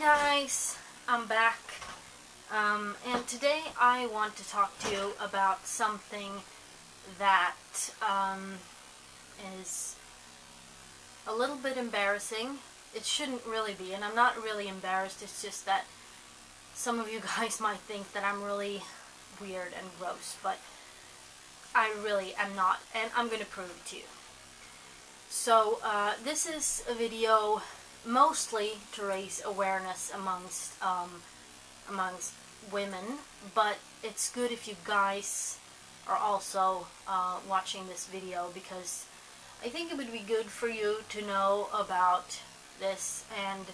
guys, I'm back, and today I want to talk to you about something that is a little bit embarrassing. It shouldn't really be, and I'm not really embarrassed, it's just that some of you guys might think that I'm really weird and gross, but I really am not, and I'm going to prove it to you. So, this is a video mostly to raise awareness amongst women, but it's good if you guys are also watching this video, because I think it would be good for you to know about this, and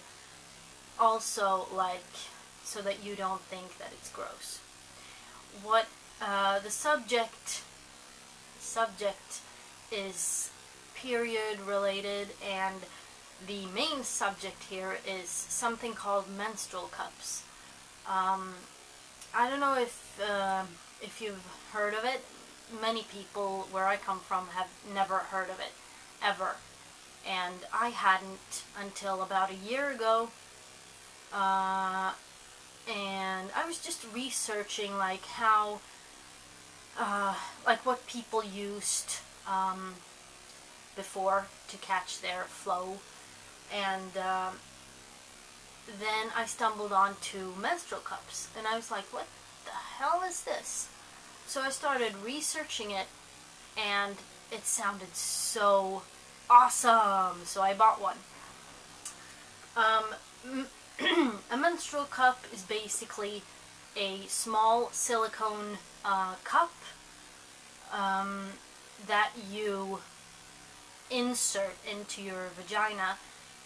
also so that you don't think that it's gross. What the subject is period related, and the main subject here is something called menstrual cups. I don't know if you've heard of it. Many people where I come from have never heard of it, ever. And I hadn't until about a year ago. And I was just researching how what people used before to catch their flow, and then I stumbled onto menstrual cups, and I was like, what the hell is this? So I started researching it, and it sounded so awesome, so I bought one. A menstrual cup is basically a small silicone cup that you insert into your vagina,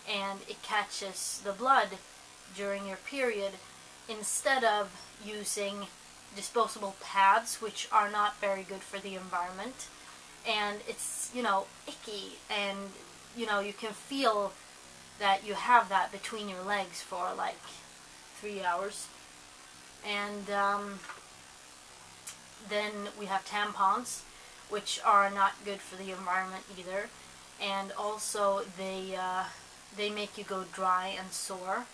and it catches the blood during your period, instead of using disposable pads, which are not very good for the environment, and it's, icky, and you can feel that you have that between your legs for 3 hours. And then we have tampons, which are not good for the environment either, and also they make you go dry and sore,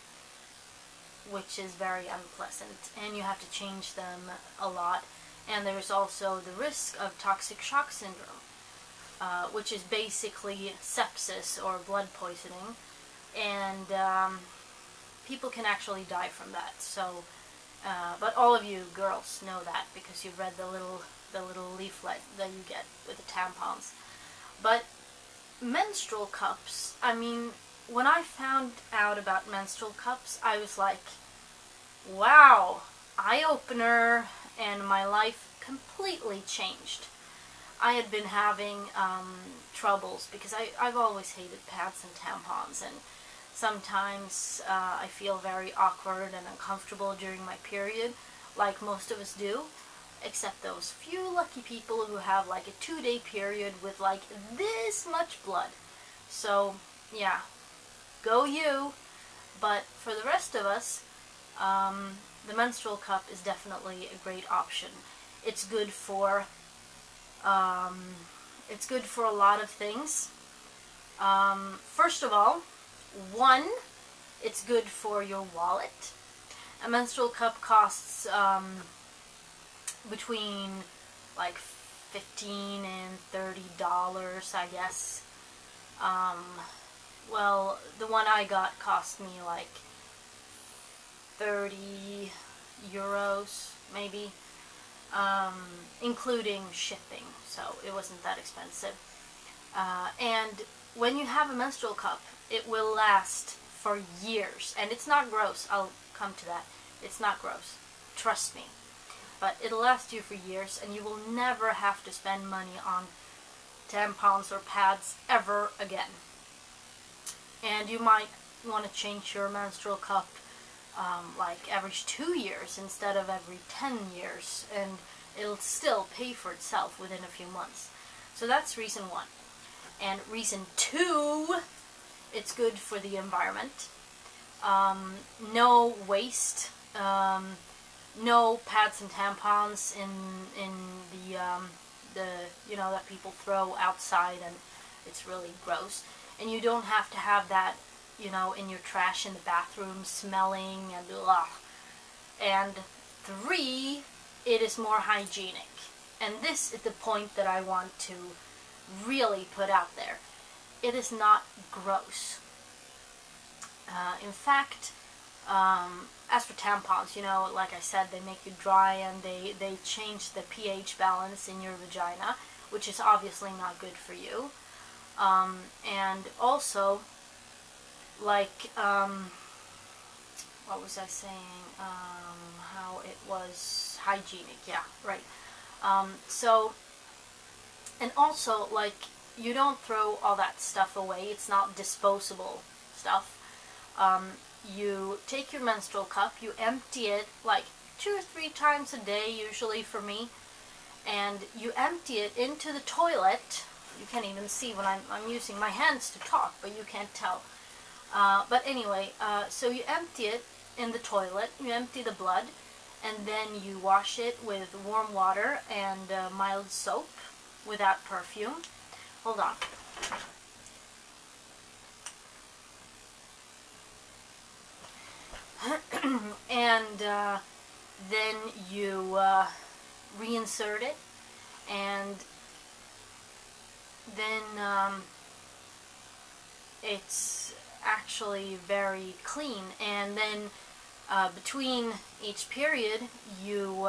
which is very unpleasant, and you have to change them a lot. And there's also the risk of toxic shock syndrome, which is basically sepsis or blood poisoning, and people can actually die from that. So, but all of you girls know that because you've read the little leaflet that you get with the tampons. But menstrual cups, when I found out about menstrual cups, I was like, wow, eye-opener, and my life completely changed. I had been having troubles because I've always hated pads and tampons, and sometimes I feel very awkward and uncomfortable during my period, like most of us do, except those few lucky people who have a 2-day period with this much blood. So yeah, go you. But for the rest of us, the menstrual cup is definitely a great option. It's good for a lot of things. First of all, it's good for your wallet. A menstrual cup costs between $15 and $30, I guess. Well, the one I got cost me 30 euros, maybe, including shipping, so it wasn't that expensive. And when you have a menstrual cup, it will last for years, and it's not gross. I'll come to that. It's not gross, trust me. But it'll last you for years, and you will never have to spend money on tampons or pads ever again. And you might want to change your menstrual cup every 2 years instead of every 10 years, and it'll still pay for itself within a few months. So that's reason 1. And reason 2, it's good for the environment. No waste. No pads and tampons in the that people throw outside, and it's really gross. And you don't have to have that you know, in your trash in the bathroom, smelling and blah. And 3, it is more hygienic. And this is the point that I want to really put out there. It is not gross. In fact, as for tampons, you know, like I said, they make you dry and they change the pH balance in your vagina, which is obviously not good for you. And also, like, what was I saying? How it was hygienic, yeah, right. So, and also, like, you don't throw all that stuff away. It's not disposable stuff. You take your menstrual cup, you empty it like 2 or 3 times a day, usually for me, and you empty it into the toilet. You can't even see when I'm using my hands to talk, but you can't tell. But anyway, so you empty it in the toilet, you empty the blood, and then you wash it with warm water and mild soap without perfume. Hold on. And then you reinsert it, and then it's actually very clean. And then between each period you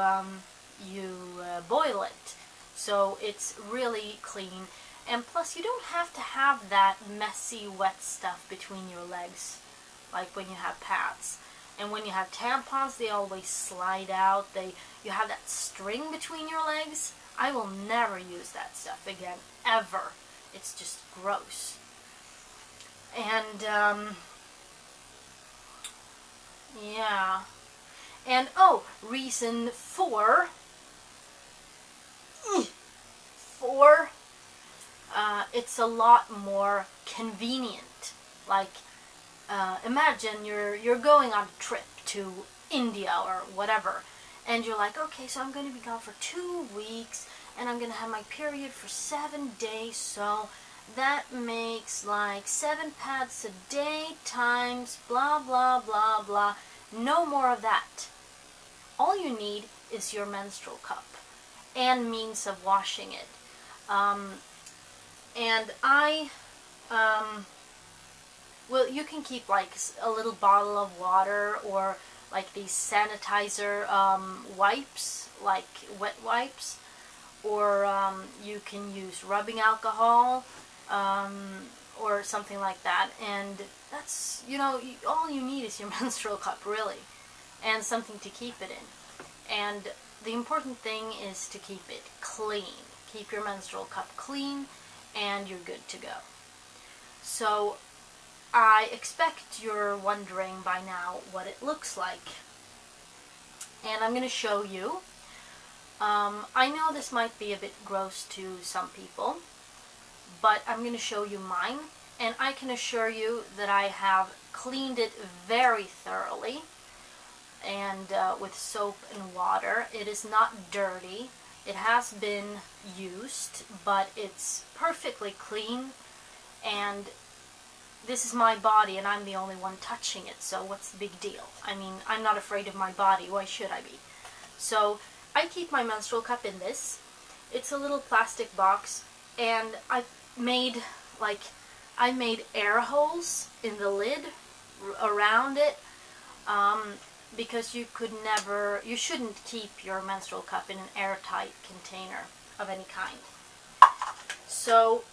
boil it, so it's really clean. And plus, you don't have to have that messy wet stuff between your legs like when you have pads. And when you have tampons, they always slide out. You have that string between your legs. I will never use that stuff again, ever. It's just gross. And yeah. And oh, reason 4. 4. It's a lot more convenient. Like, imagine you're going on a trip to India or whatever, and you're like, okay, so I'm going to be gone for 2 weeks, and I'm going to have my period for 7 days, so that makes like 7 pads a day times blah blah blah blah. No more of that. All you need is your menstrual cup and means of washing it. And well, you can keep like a little bottle of water, or like these sanitizer wipes, like wet wipes, or you can use rubbing alcohol, or something like that. And that's, you know, all you need is your menstrual cup, really, and something to keep it in. And the important thing is to keep it clean. Keep your menstrual cup clean, and you're good to go. So I expect you're wondering by now what it looks like, and I'm going to show you. I know this might be a bit gross to some people, but I'm going to show you mine, and I can assure you that I have cleaned it very thoroughly, and with soap and water. It is not dirty. It has been used, but it's perfectly clean, and this is my body, and I'm the only one touching it, so what's the big deal? I mean, I'm not afraid of my body. Why should I be? So I keep my menstrual cup in this. It's a little plastic box, and I made air holes in the lid around it, because you shouldn't keep your menstrual cup in an airtight container of any kind. So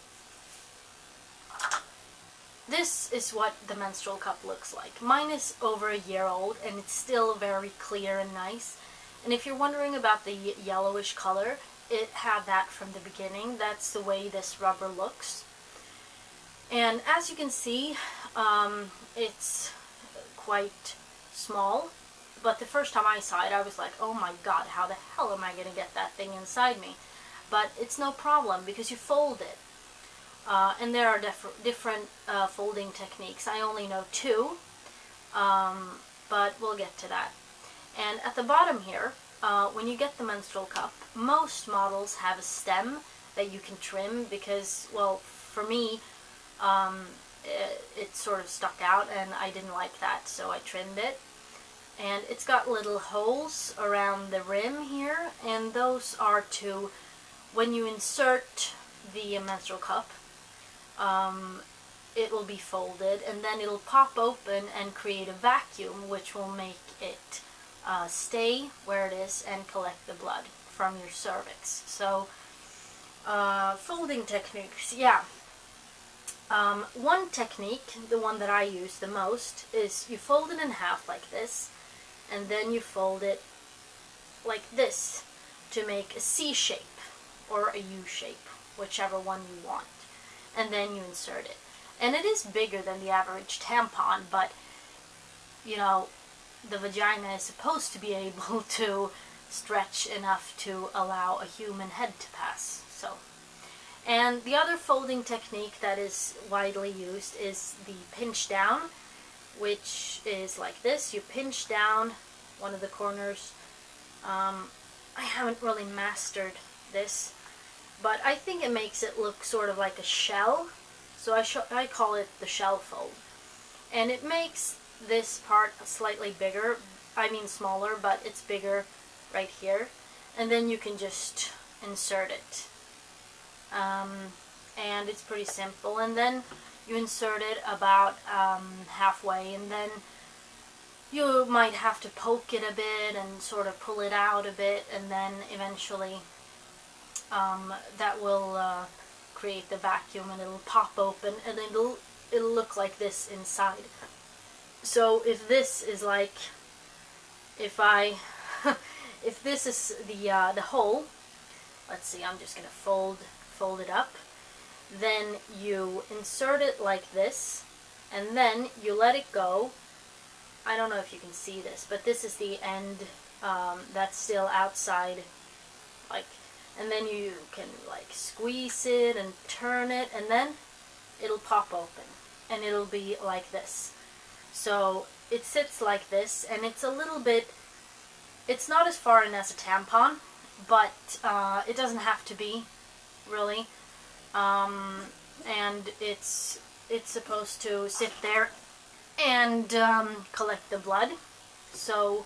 this is what the menstrual cup looks like. Mine is over a year old, and it's still very clear and nice. And if you're wondering about the yellowish color, it had that from the beginning. That's the way this rubber looks. And as you can see, it's quite small. But the first time I saw it, I was like, oh my god, how the hell am I going to get that thing inside me? But it's no problem, because you fold it. And there are different folding techniques. I only know 2, but we'll get to that. And at the bottom here, when you get the menstrual cup, most models have a stem that you can trim, because, well, for me, it sort of stuck out, and I didn't like that, so I trimmed it. And it's got little holes around the rim here, and those are to, when you insert the menstrual cup, it will be folded, and then it'll pop open and create a vacuum, which will make it stay where it is and collect the blood from your cervix. So, folding techniques, yeah. One technique, the one that I use the most, is you fold it in half like this, and then you fold it like this to make a C shape or a U shape, whichever one you want. And then you insert it. And it is bigger than the average tampon, but, you know, the vagina is supposed to be able to stretch enough to allow a human head to pass. So, and the other folding technique that is widely used is the pinch down, which is like this. You pinch down one of the corners. I haven't really mastered this, but I think it makes it look sort of like a shell. So I call it the shell fold. And it makes this part slightly bigger, I mean smaller, but it's bigger right here. And then you can just insert it. And it's pretty simple. And then you insert it about halfway, and then you might have to poke it a bit and sort of pull it out a bit, and then eventually that will create the vacuum, and it'll pop open, and it'll look like this inside. So if this is like, if this is the hole, let's see, I'm just gonna fold it up. Then you insert it like this, and then you let it go. I don't know if you can see this, but this is the end that's still outside, like, and then you can like squeeze it and turn it, and then it'll pop open, and it'll be like this. So it sits like this, and it's a little bit, it's not as far in as a tampon, but it doesn't have to be, really. And it's supposed to sit there and collect the blood. So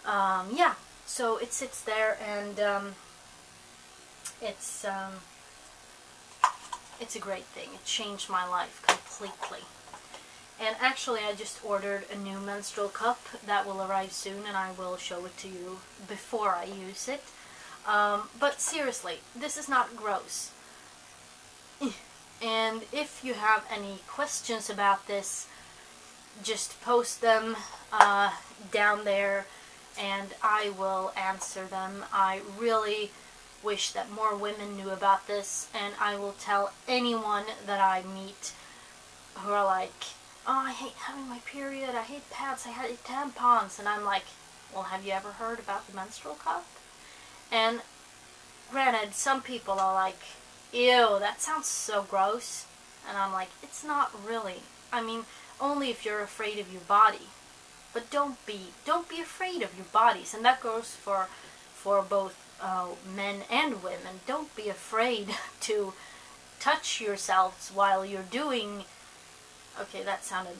yeah, so it sits there, and it's a great thing. It changed my life completely. And actually, I just ordered a new menstrual cup that will arrive soon, and I will show it to you before I use it. But seriously, this is not gross. And if you have any questions about this, just post them down there, and I will answer them. I really wish that more women knew about this, and I will tell anyone that I meet who are like, oh, I hate having my period, I hate pads, I hate tampons, and I'm like, well, have you ever heard about the menstrual cup? And granted, some people are like, ew, that sounds so gross, and I'm like, it's not really. I mean, only if you're afraid of your body. But don't be afraid of your bodies, and that goes for both men and women. Don't be afraid to touch yourselves while you're doing, okay, that sounded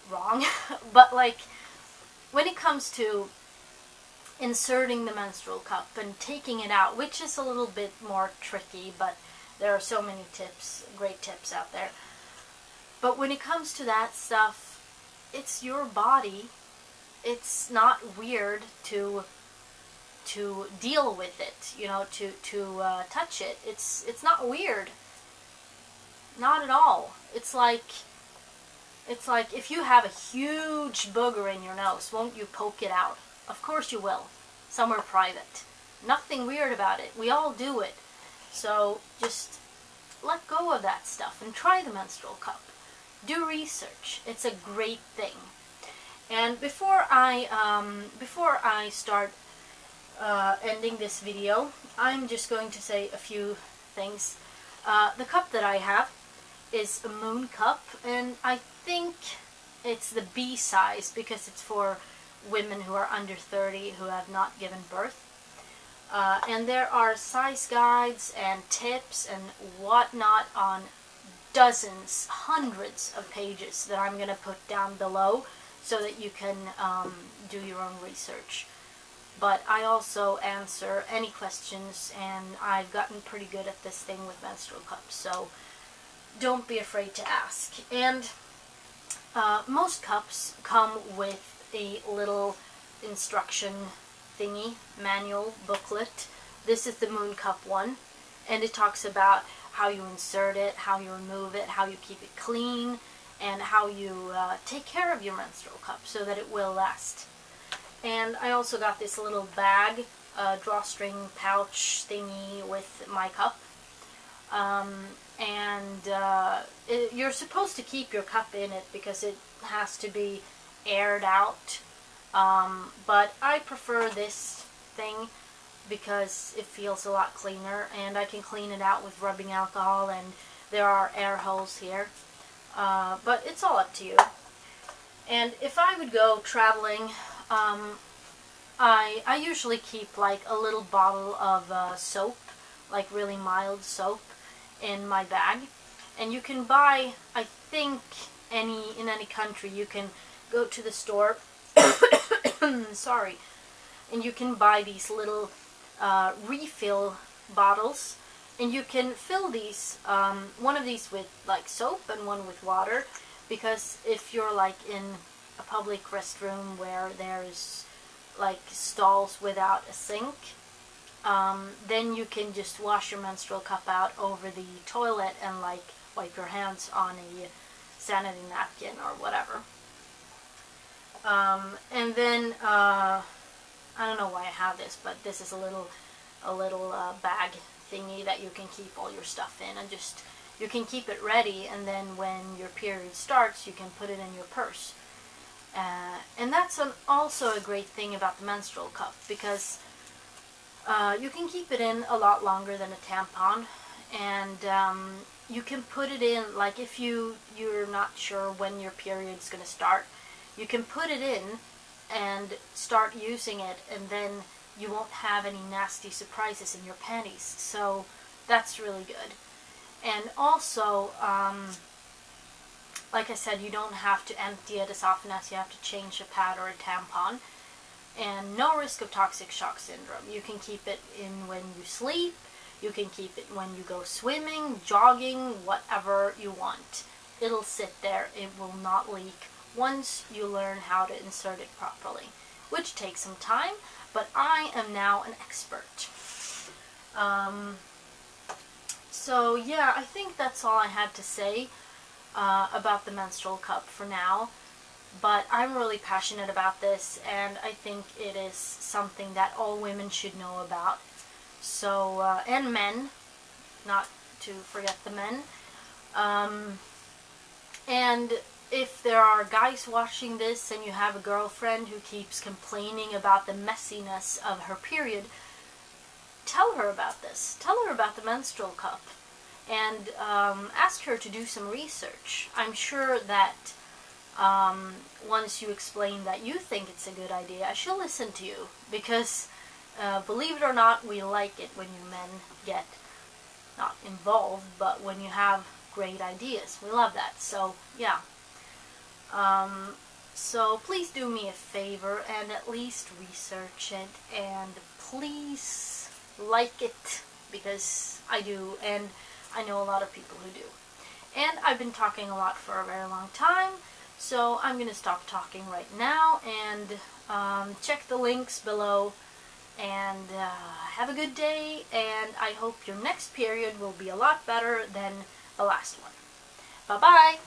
wrong, but like, when it comes to inserting the menstrual cup and taking it out, which is a little bit more tricky, but there are so many tips, great tips out there. But when it comes to that stuff, it's your body. It's not weird to deal with it, you know, to touch it. It's not weird. Not at all. It's like if you have a huge booger in your nose, won't you poke it out? Of course you will. Somewhere private. Nothing weird about it. We all do it. So just let go of that stuff and try the menstrual cup. Do research. It's a great thing. And before I start ending this video, I'm just going to say a few things. The cup that I have is a moon cup, and I think it's the B size because it's for women who are under 30 who have not given birth. And there are size guides and tips and whatnot on dozens, hundreds of pages that I'm going to put down below so that you can do your own research. But I also answer any questions, and I've gotten pretty good at this thing with menstrual cups, so don't be afraid to ask. And most cups come with a little instruction thingy, manual, booklet. This is the Moon Cup one, and it talks about how you insert it, how you remove it, how you keep it clean, and how you take care of your menstrual cup so that it will last. And I also got this little bag, drawstring pouch thingy with my cup. You're supposed to keep your cup in it because it has to be aired out. But I prefer this thing because it feels a lot cleaner, and I can clean it out with rubbing alcohol, and there are air holes here. But it's all up to you. And if I would go traveling, I usually keep like a little bottle of soap, like really mild soap, in my bag. And you can buy, I think, in any country, you can go to the store, sorry, and you can buy these little refill bottles, and you can fill these, one of these with like soap and one with water, because if you're like in a public restroom where there's like stalls without a sink, then you can just wash your menstrual cup out over the toilet and like wipe your hands on a sanitary napkin or whatever. And then I don't know why I have this, but this is a little bag thingy that you can keep all your stuff in, and just you can keep it ready, and then when your period starts you can put it in your purse. And that's also a great thing about the menstrual cup, because you can keep it in a lot longer than a tampon, and you can put it in, like if you're not sure when your period's going to start, you can put it in and start using it, and then you won't have any nasty surprises in your panties. So that's really good. And also, like I said, you don't have to empty it as often as you have to change a pad or a tampon. And no risk of toxic shock syndrome. You can keep it in when you sleep, you can keep it when you go swimming, jogging, whatever you want. It'll sit there, it will not leak once you learn how to insert it properly, which takes some time, but I am now an expert. So yeah, I think that's all I had to say about the menstrual cup for now. But I'm really passionate about this, and I think it is something that all women should know about. So, and men, not to forget the men. And if there are guys watching this and you have a girlfriend who keeps complaining about the messiness of her period, tell her about this. Tell her about the menstrual cup. And ask her to do some research. I'm sure that once you explain that you think it's a good idea, she'll listen to you. Because, believe it or not, we like it when you men get, not involved, but when you have great ideas. We love that. So, yeah. So please do me a favor and at least research it, and please like it, because I do, and I know a lot of people who do. And I've been talking a lot for a very long time, so I'm going to stop talking right now, and check the links below, and have a good day, and I hope your next period will be a lot better than the last one. Bye-bye!